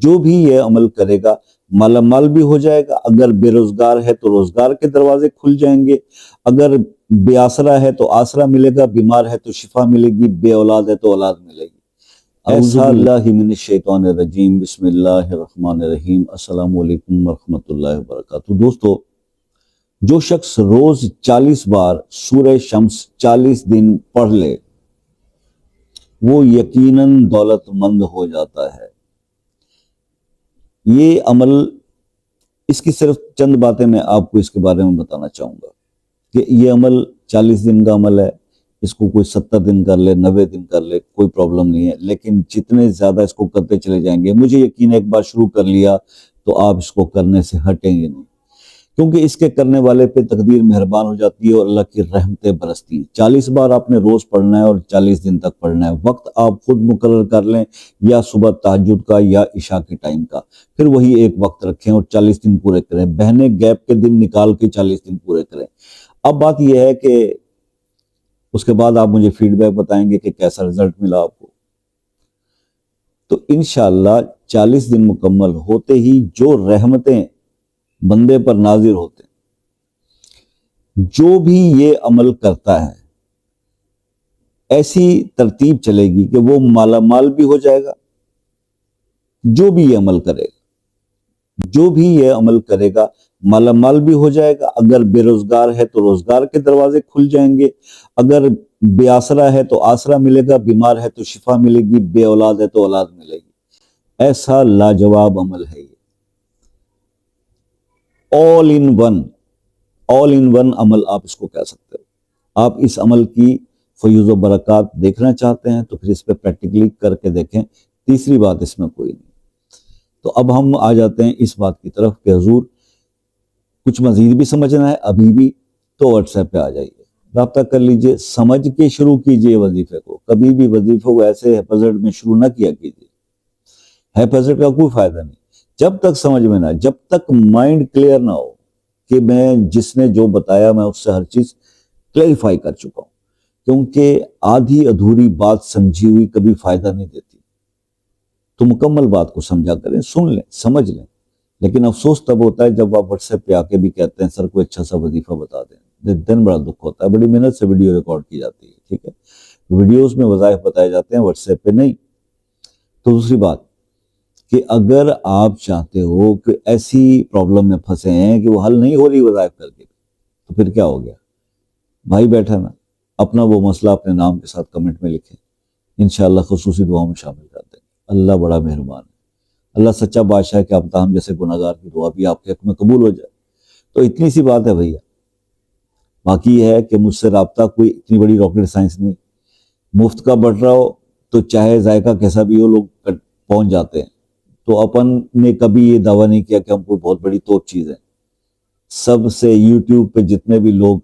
جو بھی یہ عمل کرے گا مالا مال بھی ہو جائے گا، اگر بے روزگار ہے تو روزگار کے دروازے کھل جائیں گے، اگر بے آسرا ہے تو آسرا ملے گا، بیمار ہے تو شفا ملے گی، بے اولاد ہے تو اولاد ملے گی۔ اعوذ باللہ من الشیطان الرجیم، بسم اللہ الرحمن الرحیم، السلام علیکم ورحمۃ اللہ وبرکاتہ۔ دوستو، جو شخص روز 40 بار سورہ شمس 40 دن پڑھ لے وہ یقیناً دولت مند ہو جاتا ہے۔ یہ عمل، اس کی صرف چند باتیں میں آپ کو اس کے بارے میں بتانا چاہوں گا کہ یہ عمل 40 دن کا عمل ہے، اس کو کوئی 70 دن کر لے، 90 دن کر لے، کوئی پرابلم نہیں ہے، لیکن جتنے زیادہ اس کو کرتے چلے جائیں گے، مجھے یقین ہے ایک بار شروع کر لیا تو آپ اس کو کرنے سے ہٹیں گے نہیں، کیونکہ اس کے کرنے والے پہ تقدیر مہربان ہو جاتی ہے اور اللہ کی رحمتیں برستی ہیں۔ 40 بار آپ نے روز پڑھنا ہے اور 40 دن تک پڑھنا ہے۔ وقت آپ خود مقرر کر لیں، یا صبح تہجد کا یا عشاء کے ٹائم کا، پھر وہی ایک وقت رکھیں اور 40 دن پورے کریں۔ بہنیں گیپ کے دن نکال کے 40 دن پورے کریں۔ اب بات یہ ہے کہ اس کے بعد آپ مجھے فیڈ بیک بتائیں گے کہ کیسا رزلٹ ملا آپ کو۔ تو انشاءاللہ 40 دن مکمل ہوتے ہی جو رحمتیں بندے پر نازل ہوتے ہیں، جو بھی یہ عمل کرتا ہے ایسی ترتیب چلے گی کہ وہ مالا مال بھی ہو جائے گا۔ جو بھی یہ عمل کرے گا، جو بھی یہ عمل کرے گا مالا مال بھی ہو جائے گا، اگر بے روزگار ہے تو روزگار کے دروازے کھل جائیں گے، اگر بے آسرا ہے تو آسرا ملے گا، بیمار ہے تو شفا ملے گی، بے اولاد ہے تو اولاد ملے گی۔ ایسا لاجواب عمل ہے یہ، آل ان ون عمل آپ اس کو کہہ سکتے ہو۔ آپ اس عمل کی فیوز و برکات دیکھنا چاہتے ہیں تو پھر اس پہ پریکٹیکلی کر کے دیکھیں، تیسری بات اس میں کوئی نہیں۔ تو اب ہم آ جاتے ہیں اس بات کی طرف کہ حضور کچھ مزید بھی سمجھنا ہے ابھی بھی تو واٹس ایپ پہ آ جائیے، رابطہ کر لیجئے، سمجھ کے شروع کیجئے وظیفے کو۔ کبھی بھی وظیفے کو ایسے ہیپزرڈ میں شروع نہ کیا کیجئے، ہیپزرڈ کا کوئی فائدہ نہیں، جب تک سمجھ میں نہ آئے، جب تک مائنڈ کلیئر نہ ہو کہ میں جس نے جو بتایا میں اس سے ہر چیز کلیریفائی کر چکا ہوں، کیونکہ آدھی ادھوری بات سمجھی ہوئی کبھی فائدہ نہیں دیتی۔ تو مکمل بات کو سمجھا کریں، سن لیں، سمجھ لیں، لیکن افسوس تب ہوتا ہے جب آپ واٹس ایپ پہ آ کے بھی کہتے ہیں سر کوئی اچھا سا وظیفہ بتا دیں، دن بڑا دکھ ہوتا ہے۔ بڑی محنت سے ویڈیو ریکارڈ کی جاتی ہے، ٹھیک ہے، ویڈیوز میں وظائف بتائے جاتے ہیں، واٹس ایپ پہ نہیں۔ تو دوسری بات کہ اگر آپ چاہتے ہو کہ ایسی پرابلم میں پھنسے ہیں کہ وہ حل نہیں ہو رہی وظائف کر کے، تو پھر کیا ہو گیا؟ بھائی بیٹھا نا، اپنا وہ مسئلہ اپنے نام کے ساتھ کمنٹ میں لکھیں، انشاءاللہ خصوصی دعاؤں میں شامل کر دیں۔ اللہ بڑا مہربان ہے، اللہ سچا بادشاہ ہے کہ اب ہم جیسے گناہگار کی دعا بھی آپ کے حق میں قبول ہو جائے۔ تو اتنی سی بات ہے بھیا، باقی یہ ہے کہ مجھ سے رابطہ کوئی اتنی بڑی راکٹ سائنس نہیں، مفت کا بٹ رہا ہو تو چاہے ذائقہ کیسا بھی ہو لوگ پہنچ جاتے ہیں۔ تو اپن نے کبھی یہ دعویٰ نہیں کیا کہ ہم کوئی بہت بڑی توپ چیز ہے۔ سب سے یوٹیوب پہ جتنے بھی لوگ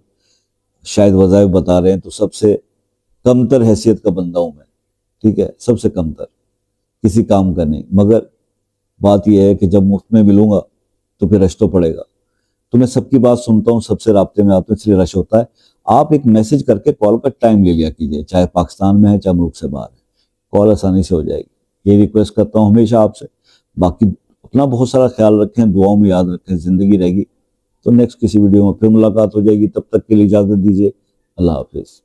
شاید وظائف بتا رہے ہیں تو سب سے کمتر حیثیت کا بندہ ہوں میں، ٹھیک ہے، سب سے کمتر، کسی کام کا نہیں۔ مگر بات یہ ہے کہ جب مفت میں ملوں گا تو پھر رش تو پڑے گا۔ تو میں سب کی بات سنتا ہوں، سب سے رابطے میں آتا ہوں، اس لیے رش ہوتا ہے۔ آپ ایک میسج کر کے کال کا ٹائم لے لیا کیجئے، چاہے پاکستان میں ہے چاہے ملک سے باہر ہے، کال آسانی سے ہو جائے گی۔ یہ ریکویسٹ کرتا ہوں ہمیشہ آپ سے۔ باقی اپنا بہت سارا خیال رکھیں، دعاؤں میں یاد رکھیں، زندگی رہے گی تو نیکسٹ کسی ویڈیو میں پھر ملاقات ہو جائے گی۔ تب تک کے لیے اجازت دیجیے، اللہ حافظ۔